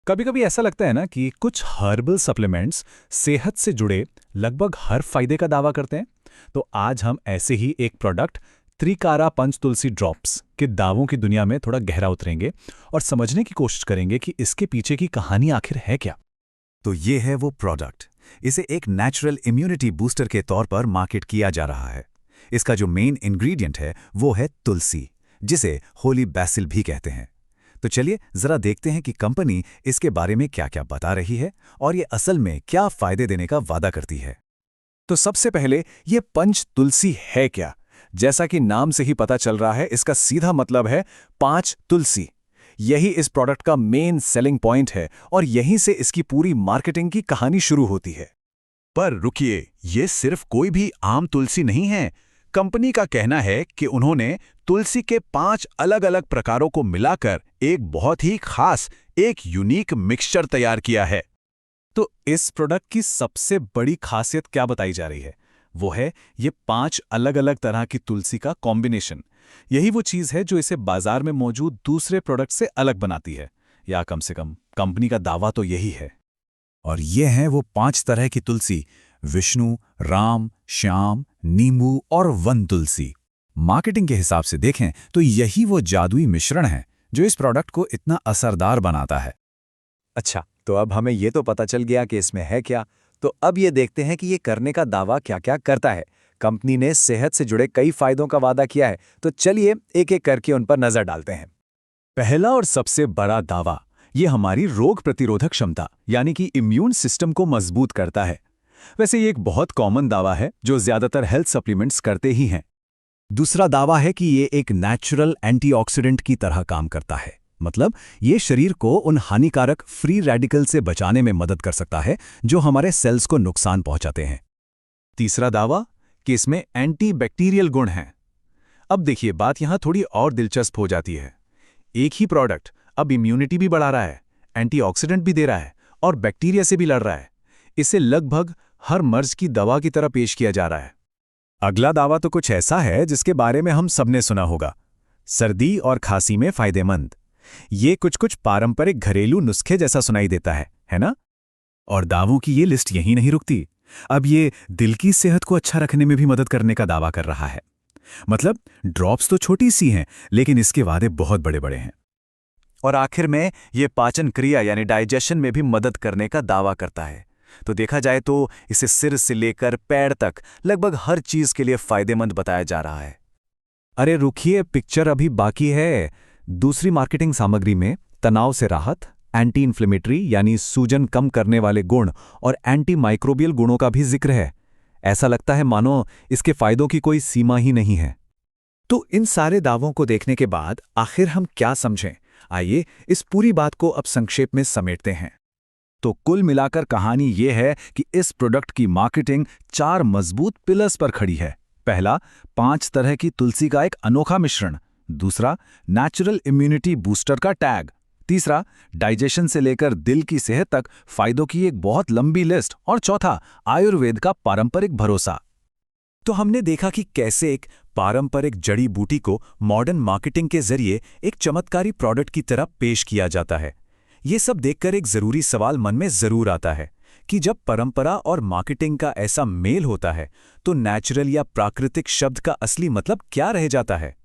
कभी कभी ऐसा लगता है ना कि कुछ हर्बल सप्लीमेंट्स सेहत से जुड़े लगभग हर फायदे का दावा करते हैं। तो आज हम ऐसे ही एक प्रोडक्ट त्रिकारा पंच तुलसी ड्रॉप्स के दावों की दुनिया में थोड़ा गहरा उतरेंगे और समझने की कोशिश करेंगे कि इसके पीछे की कहानी आखिर है क्या। तो ये है वो प्रोडक्ट। इसे एक नेचुरल इम्यूनिटी बूस्टर के तौर पर मार्केट किया जा रहा है। इसका जो मेन इंग्रेडिएंट है वो है तुलसी, जिसे होली बैसिल भी कहते हैं। तो चलिए जरा देखते हैं कि कंपनी इसके बारे में क्या क्या बता रही है और ये असल में क्या फायदे देने का वादा करती है। तो सबसे पहले ये पंच तुलसी है क्या। जैसा कि नाम से ही पता चल रहा है, इसका सीधा मतलब है 5 तुलसी। यही इस प्रोडक्ट का मेन सेलिंग पॉइंट है और यहीं से इसकी पूरी मार्केटिंग की कहानी शुरू होती है। पर रुकिए, ये सिर्फ कोई भी आम तुलसी नहीं है। कंपनी का कहना है कि उन्होंने तुलसी के 5 अलग-अलग प्रकारों को मिलाकर एक बहुत ही खास, एक यूनिक मिक्सचर तैयार किया है। तो इस प्रोडक्ट की सबसे बड़ी खासियत क्या बताई जा रही है, वो है ये 5 अलग-अलग तरह की तुलसी का कॉम्बिनेशन। यही वो चीज़ है जो इसे बाजार में मौजूद दूसरे प्रोडक्ट से अलग बनाती है, या कम से कम कंपनी का दावा तो यही है। और ये हैं वो 5 तरह की तुलसी: विष्णु, राम, श्याम, नींबू और वन तुलसी। मार्केटिंग के हिसाब से देखें तो यही वो जादुई मिश्रण है जो इस प्रोडक्ट को इतना असरदार बनाता है। अच्छा, तो अब हमें ये तो पता चल गया कि इसमें है क्या। तो अब ये देखते हैं कि ये करने का दावा क्या-क्या करता है। कंपनी ने सेहत से जुड़े कई फायदों का वादा किया है, तो चलिए एक-एक करके उन पर नजर डालते हैं। पहला और सबसे बड़ा दावा ये हमारी रोग प्रतिरोधक क्षमता यानी कि इम्यून सिस्टम को मजबूत करता है। वैसे ये एक बहुत कॉमन दावा है जो ज्यादातर हेल्थ सप्लीमेंट्स करते ही हैं। दूसरा दावा है कि ये एक नेचुरल एंटीऑक्सीडेंट की तरह काम करता है। मतलब ये शरीर को उन हानिकारक फ्री रेडिकल से बचाने में मदद कर सकता है जो हमारे सेल्स को नुकसान पहुंचाते हैं। तीसरा दावा कि इसमें एंटीबैक्टीरियल गुण हैं। अब देखिए, बात यहां थोड़ी और दिलचस्प हो जाती है। एक ही प्रोडक्ट अब इम्यूनिटी भी बढ़ा रहा है, एंटीऑक्सीडेंट भी दे रहा है और बैक्टीरिया से भी लड़ रहा है। इसे लगभग हर मर्ज की दवा की तरह पेश किया जा रहा है। अगला दावा तो कुछ ऐसा है जिसके बारे में हम सबने सुना होगा: सर्दी और खांसी में फायदेमंद। ये कुछ पारंपरिक घरेलू नुस्खे जैसा सुनाई देता है ना? और दावों की ये लिस्ट यहीं नहीं रुकती। अब ये दिल की सेहत को अच्छा रखने में भी मदद करने का दावा कर रहा है। मतलब ड्रॉप्स तो छोटी सी हैं, लेकिन इसके वादे बहुत बड़े-बड़े हैं। और आखिर में ये पाचन क्रिया यानी डाइजेशन में भी मदद करने का दावा करता है। तो देखा जाए तो इसे सिर से लेकर पैर तक लगभग हर चीज के लिए फायदेमंद बताया जा रहा है। अरे रुकिए, पिक्चर अभी बाकी है। दूसरी मार्केटिंग सामग्री में तनाव से राहत, एंटी इन्फ्लेमेटरी यानी सूजन कम करने वाले गुण और एंटी माइक्रोबियल गुणों का भी जिक्र है। ऐसा लगता है मानो इसके फायदों की कोई सीमा ही नहीं है। तो इन सारे दावों को देखने के बाद आखिर हम क्या समझें? आइए इस पूरी बात को अब संक्षेप में समेटते हैं। तो कुल मिलाकर कहानी ये है कि इस प्रोडक्ट की मार्केटिंग 4 मजबूत पिलर्स पर खड़ी है। पहला, 5 तरह की तुलसी का एक अनोखा मिश्रण। दूसरा, नेचुरल इम्यूनिटी बूस्टर का टैग। तीसरा, डाइजेशन से लेकर दिल की सेहत तक फायदों की एक बहुत लंबी लिस्ट। और चौथा, आयुर्वेद का पारंपरिक भरोसा। तो हमने देखा कि कैसे एक पारंपरिक जड़ी बूटी को मॉडर्न मार्केटिंग के जरिए एक चमत्कारी प्रोडक्ट की तरह पेश किया जाता है। ये सब देखकर एक जरूरी सवाल मन में जरूर आता है कि जब परंपरा और मार्केटिंग का ऐसा मेल होता है तो नेचुरल या प्राकृतिक शब्द का असली मतलब क्या रह जाता है।